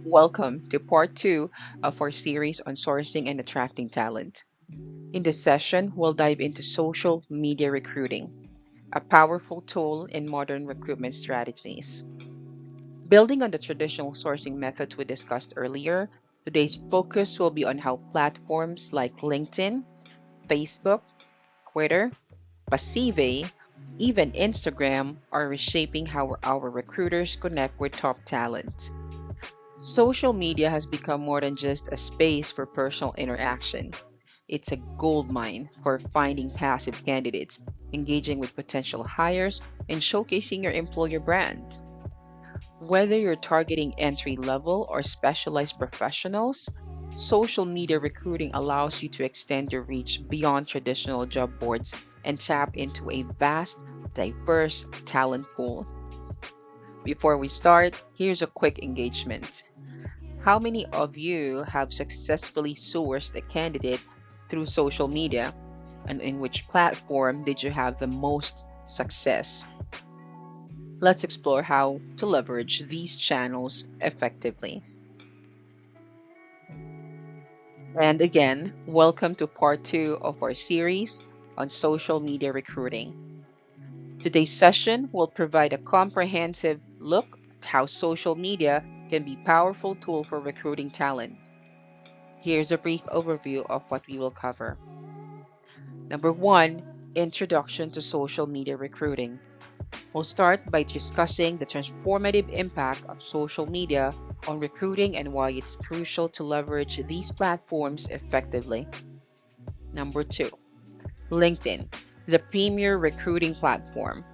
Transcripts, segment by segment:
Welcome to part two of our series on sourcing and attracting talent. In this session, we'll dive into social media recruiting, a powerful tool in modern recruitment strategies. Building on the traditional sourcing methods we discussed earlier, today's focus will be on how platforms like LinkedIn, Facebook, Twitter, Passivae, even Instagram are reshaping how our recruiters connect with top talent. Social media has become more than just a space for personal interaction. It's a goldmine for finding passive candidates, engaging with potential hires, and showcasing your employer brand. Whether you're targeting entry level or specialized professionals, social media recruiting allows you to extend your reach beyond traditional job boards and tap into a vast, diverse talent pool. Before we start, here's a quick engagement. How many of you have successfully sourced a candidate through social media? And in which platform did you have the most success? Let's explore how to leverage these channels effectively. And again, welcome to part two of our series on social media recruiting. Today's session will provide a comprehensive look at how social media can be a powerful tool for recruiting talent. Here's a brief overview of what we will cover. Number one, introduction to social media recruiting. We'll start by discussing the transformative impact of social media on recruiting and why it's crucial to leverage these platforms effectively. Number two, LinkedIn, the premier recruiting platform.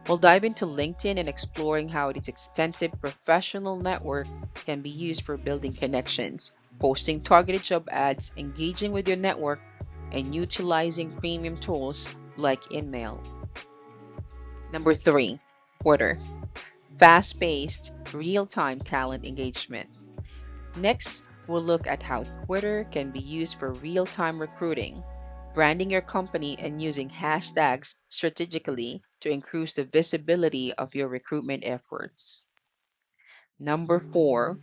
We'll dive into LinkedIn and exploring how its extensive professional network can be used for building connections, posting targeted job ads, engaging with your network, and utilizing premium tools like InMail. Number three, Twitter, fast paced, real time talent engagement. Next, we'll look at how Twitter can be used for real time recruiting, branding your company, and using hashtags strategically to increase the visibility of your recruitment efforts. Number four,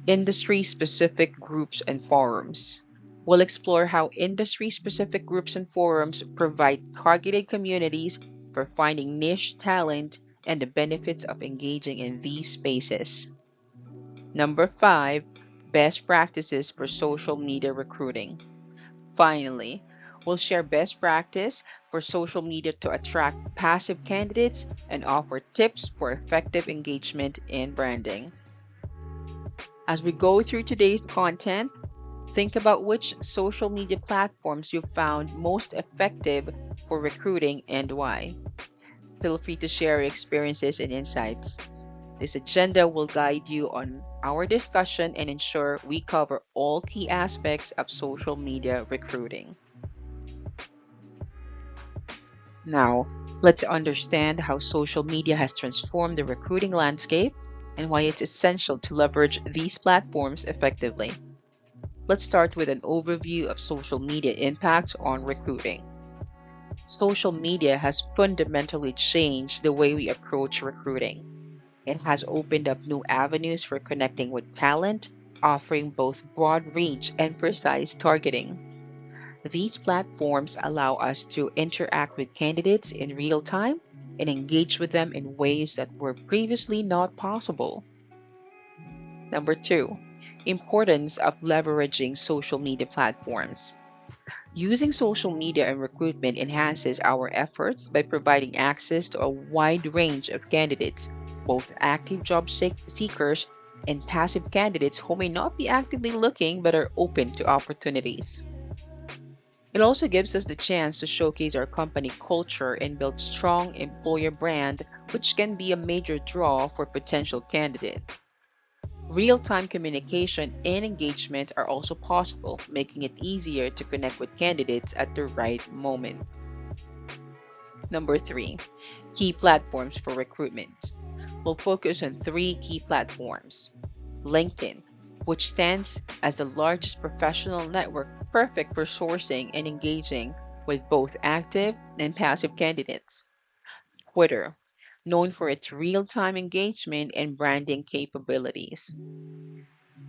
industry specific groups and forums. We'll explore how industry specific groups and forums provide targeted communities for finding niche talent and the benefits of engaging in these spaces. Number five, best practices for social media recruiting. Finally, we'll share best practice for social media to attract passive candidates and offer tips for effective engagement and branding. As we go through today's content, think about which social media platforms you found most effective for recruiting and why. Feel free to share your experiences and insights. This agenda will guide you on our discussion and ensure we cover all key aspects of social media recruiting. Now, let's understand how social media has transformed the recruiting landscape and why it's essential to leverage these platforms effectively. Let's start with an overview of social media impacts on recruiting. Social media has fundamentally changed the way we approach recruiting. It has opened up new avenues for connecting with talent, offering both broad reach and precise targeting. These platforms allow us to interact with candidates in real time and engage with them in ways that were previously not possible. Number two, importance of leveraging social media platforms. Using social media in recruitment enhances our efforts by providing access to a wide range of candidates, both active seekers and passive candidates who may not be actively looking but are open to opportunities. It also gives us the chance to showcase our company culture and build strong employer brand, which can be a major draw for potential candidates. Real-time communication and engagement are also possible, making it easier to connect with candidates at the right moment. Number three, key platforms for recruitment. We'll focus on three key platforms. LinkedIn, which stands as the largest professional network perfect for sourcing and engaging with both active and passive candidates. Twitter, known for its real time engagement and branding capabilities.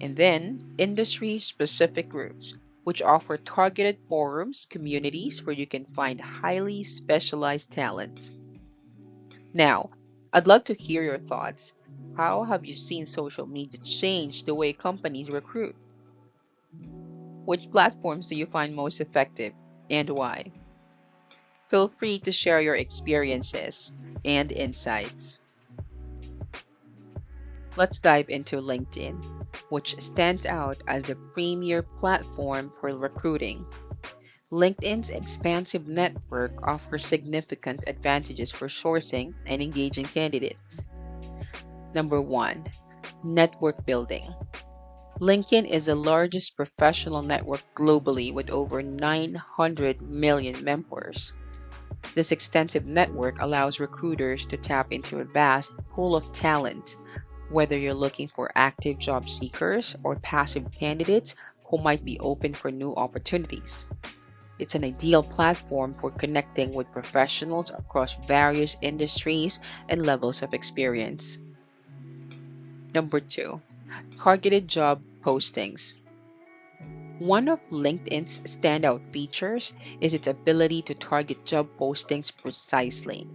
And then industry specific groups, which offer targeted forums, communities where you can find highly specialized talent. Now, I'd love to hear your thoughts. How have you seen social media change the way companies recruit? Which platforms do you find most effective and why? Feel free to share your experiences and insights. Let's dive into LinkedIn, which stands out as the premier platform for recruiting. LinkedIn's expansive network offers significant advantages for sourcing and engaging candidates. Number one, network building. LinkedIn is the largest professional network globally with over 900 million members. This extensive network allows recruiters to tap into a vast pool of talent, whether you're looking for active job seekers or passive candidates who might be open for new opportunities. It's an ideal platform for connecting with professionals across various industries and levels of experience. Number two, targeted job postings. One of LinkedIn's standout features is its ability to target job postings precisely.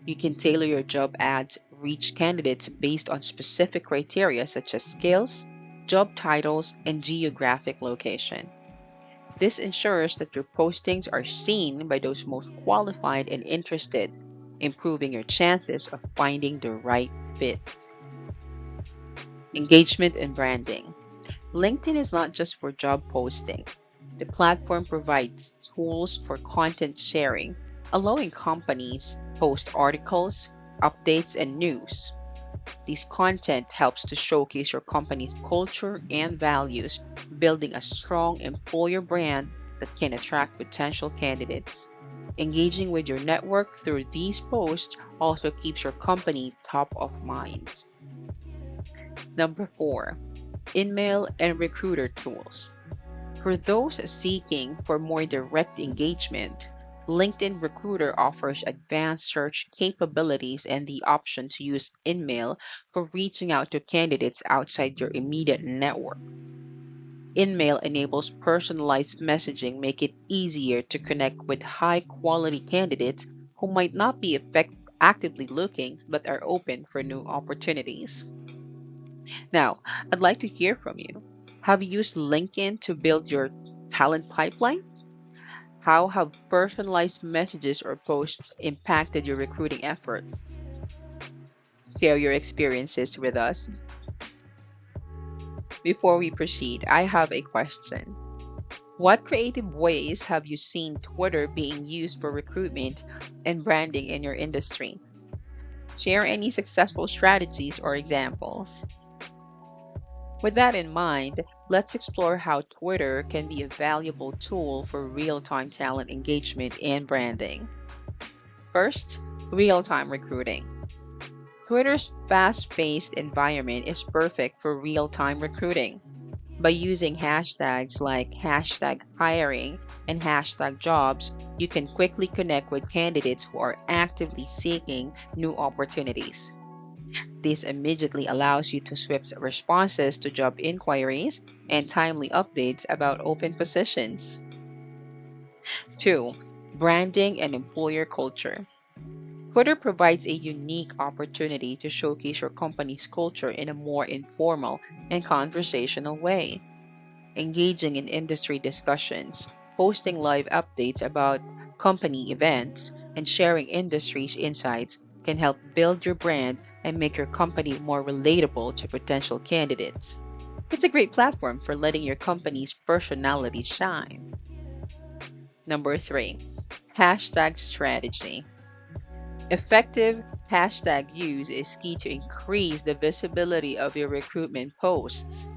You can tailor your job ads, reach candidates based on specific criteria such as skills, job titles, and geographic location. This ensures that your postings are seen by those most qualified and interested, improving your chances of finding the right fit. Engagement and branding. LinkedIn is not just for job posting. The platform provides tools for content sharing, allowing companies post articles, updates, and news. This content helps to showcase your company's culture and values, building a strong employer brand that can attract potential candidates. Engaging with your network through these posts also keeps your company top of mind. Number four, email and recruiter tools. For those seeking for more direct engagement, LinkedIn Recruiter offers advanced search capabilities and the option to use InMail for reaching out to candidates outside your immediate network. InMail enables personalized messaging, make it easier to connect with high-quality candidates who might not be actively looking but are open for new opportunities. Now, I'd like to hear from you. Have you used LinkedIn to build your talent pipeline? How have personalized messages or posts impacted your recruiting efforts? Share your experiences with us. Before we proceed, I have a question. What creative ways have you seen Twitter being used for recruitment and branding in your industry? Share any successful strategies or examples. With that in mind, let's explore how Twitter can be a valuable tool for real-time talent engagement and branding. First, real-time recruiting. Twitter's fast-paced environment is perfect for real-time recruiting. By using hashtags like hashtag hiring and hashtag jobs, you can quickly connect with candidates who are actively seeking new opportunities. This immediately allows you to swift responses to job inquiries and timely updates about open positions. 2. Branding and employer culture. Twitter provides a unique opportunity to showcase your company's culture in a more informal and conversational way. Engaging in industry discussions, posting live updates about company events, and sharing industry's insights can help build your brand and make your company more relatable to potential candidates. It's a great platform for letting your company's personality shine. Number three, hashtag strategy. Effective hashtag use is key to increase the visibility of your recruitment posts.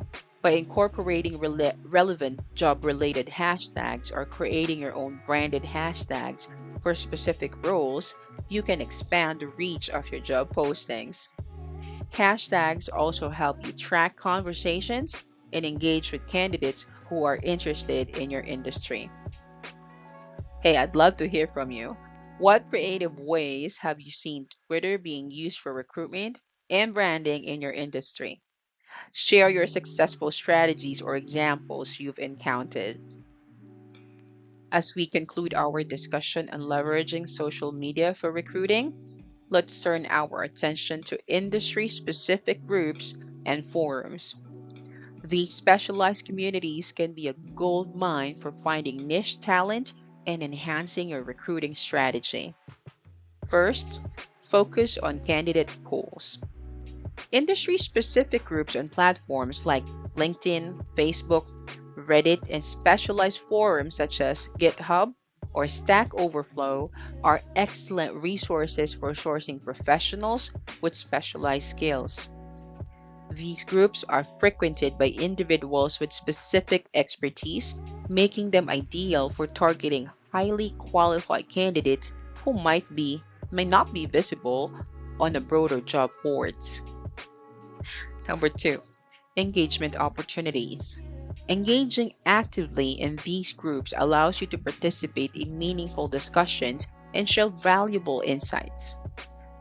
By incorporating relevant job related hashtags or creating your own branded hashtags for specific roles, you can expand the reach of your job postings. Hashtags also help you track conversations and engage with candidates who are interested in your industry. Hey, I'd love to hear from you. What creative ways have you seen Twitter being used for recruitment and branding in your industry? Share your successful strategies or examples you've encountered. As we conclude our discussion on leveraging social media for recruiting, let's turn our attention to industry specific groups and forums. These specialized communities can be a gold mine for finding niche talent and enhancing your recruiting strategy. First, focus on candidate pools. Industry specific groups on platforms like LinkedIn, Facebook, Reddit, and specialized forums such as GitHub or Stack Overflow are excellent resources for sourcing professionals with specialized skills. These groups are frequented by individuals with specific expertise, making them ideal for targeting highly qualified candidates who may not be visible on the broader job boards. Number two, engagement opportunities. Engaging actively in these groups allows you to participate in meaningful discussions and share valuable insights.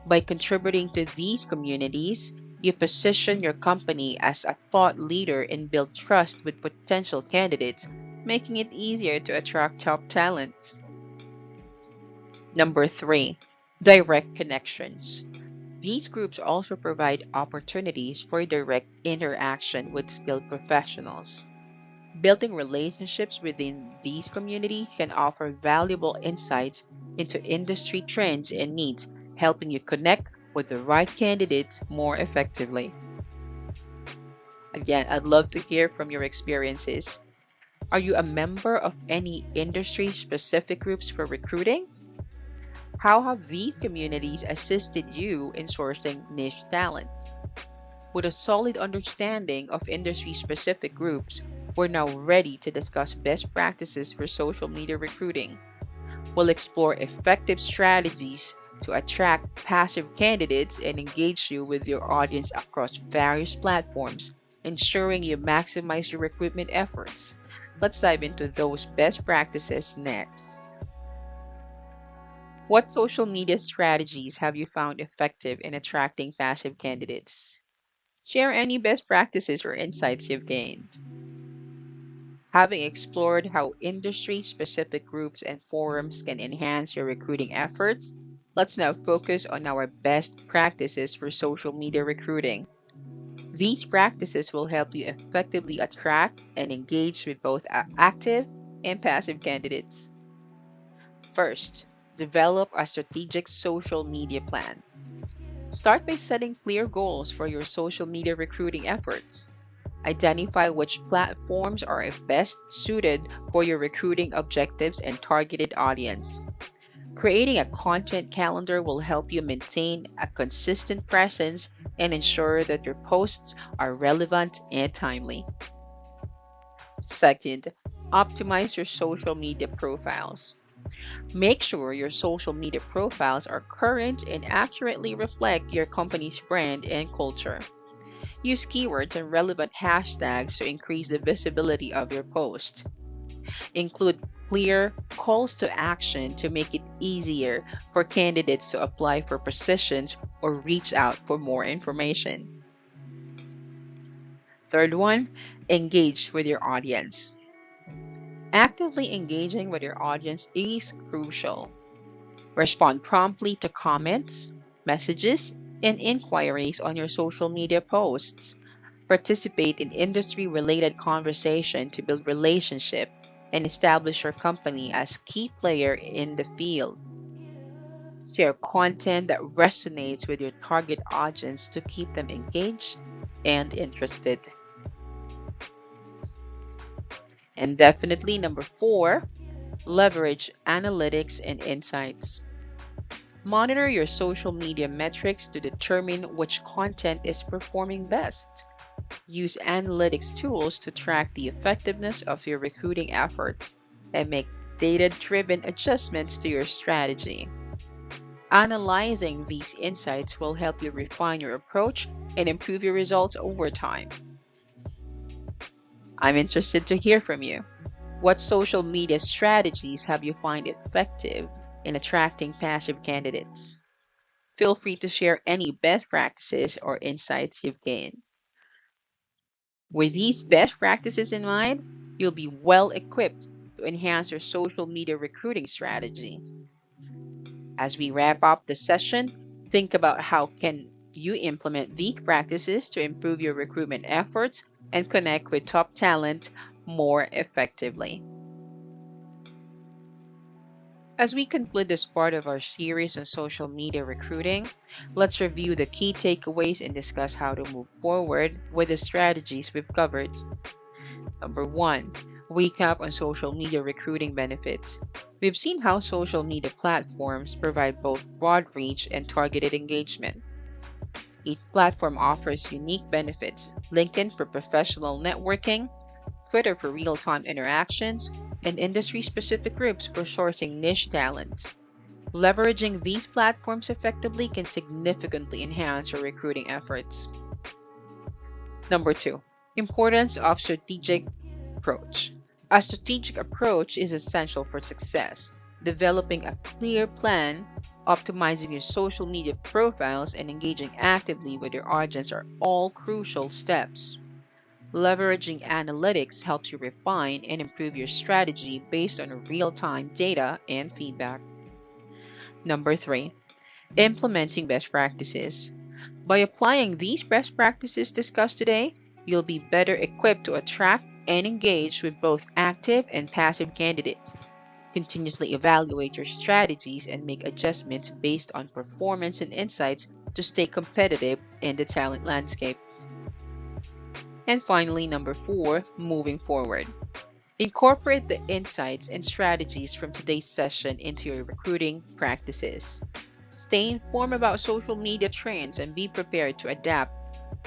By contributing to these communities, you position your company as a thought leader and build trust with potential candidates, making it easier to attract top talent. Number three, direct connections. These groups also provide opportunities for direct interaction with skilled professionals. Building relationships within these communities can offer valuable insights into industry trends and needs, helping you connect with the right candidates more effectively. Again, I'd love to hear from your experiences. Are you a member of any industry specific groups for recruiting? How have these communities assisted you in sourcing niche talent? With a solid understanding of industry specific groups, we're now ready to discuss best practices for social media recruiting. We'll explore effective strategies to attract passive candidates and engage you with your audience across various platforms, ensuring you maximize your recruitment efforts. Let's dive into those best practices next. What social media strategies have you found effective in attracting passive candidates? Share any best practices or insights you've gained. Having explored how industry specific groups and forums can enhance your recruiting efforts, let's now focus on our best practices for social media recruiting. These practices will help you effectively attract and engage with both active and passive candidates. First, develop a strategic social media plan. Start by setting clear goals for your social media recruiting efforts. Identify which platforms are best suited for your recruiting objectives and targeted audience. Creating a content calendar will help you maintain a consistent presence and ensure that your posts are relevant and timely. Second, optimize your social media profiles. Make sure your social media profiles are current and accurately reflect your company's brand and culture. Use keywords and relevant hashtags to increase the visibility of your post. Include clear calls to action to make it easier for candidates to apply for positions or reach out for more information. Third one, engage with your audience. Actively engaging with your audience is crucial. Respond promptly to comments, messages, and inquiries on your social media posts. Participate in industry related conversation to build relationship and establish your company as key player in the field. Share content that resonates with your target audience to keep them engaged and interested. And definitely number four, leverage analytics and insights. Monitor your social media metrics to determine which content is performing best. Use analytics tools to track the effectiveness of your recruiting efforts and make data driven adjustments to your strategy. Analyzing these insights will help you refine your approach and improve your results over time. I'm interested to hear from you. What social media strategies have you find effective in attracting passive candidates? Feel free to share any best practices or insights you've gained. With these best practices in mind, you'll be well equipped to enhance your social media recruiting strategy. As we wrap up the session, think about how can you implement these practices to improve your recruitment efforts and connect with top talent more effectively. As we conclude this part of our series on social media recruiting, let's review the key takeaways and discuss how to move forward with the strategies we've covered. Number one, recap on social media recruiting benefits. We've seen how social media platforms provide both broad reach and targeted engagement. Each platform offers unique benefits: LinkedIn for professional networking, Twitter for real time interactions, and industry specific groups for sourcing niche talent. Leveraging these platforms effectively can significantly enhance your recruiting efforts. Number two, importance of strategic approach. A strategic approach is essential for success. Developing a clear plan, optimizing your social media profiles, and engaging actively with your audience are all crucial steps. Leveraging analytics helps you refine and improve your strategy based on real time data and feedback. Number three, implementing best practices. By applying these best practices discussed today, you'll be better equipped to attract and engage with both active and passive candidates. Continuously evaluate your strategies and make adjustments based on performance and insights to stay competitive in the talent landscape. And finally, number four, moving forward. Incorporate the insights and strategies from today's session into your recruiting practices. Stay informed about social media trends and be prepared to adapt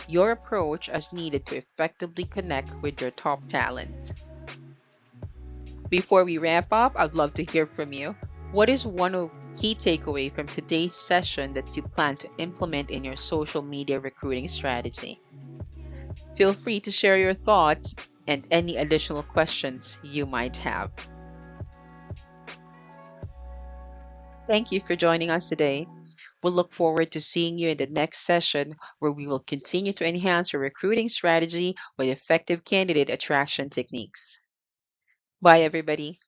your approach as needed to effectively connect with your top talent. Before we wrap up, I'd love to hear from you. What is one of key takeaway from today's session that you plan to implement in your social media recruiting strategy? Feel free to share your thoughts and any additional questions you might have. Thank you for joining us today. We'll look forward to seeing you in the next session where we will continue to enhance your recruiting strategy with effective candidate attraction techniques. Bye, everybody.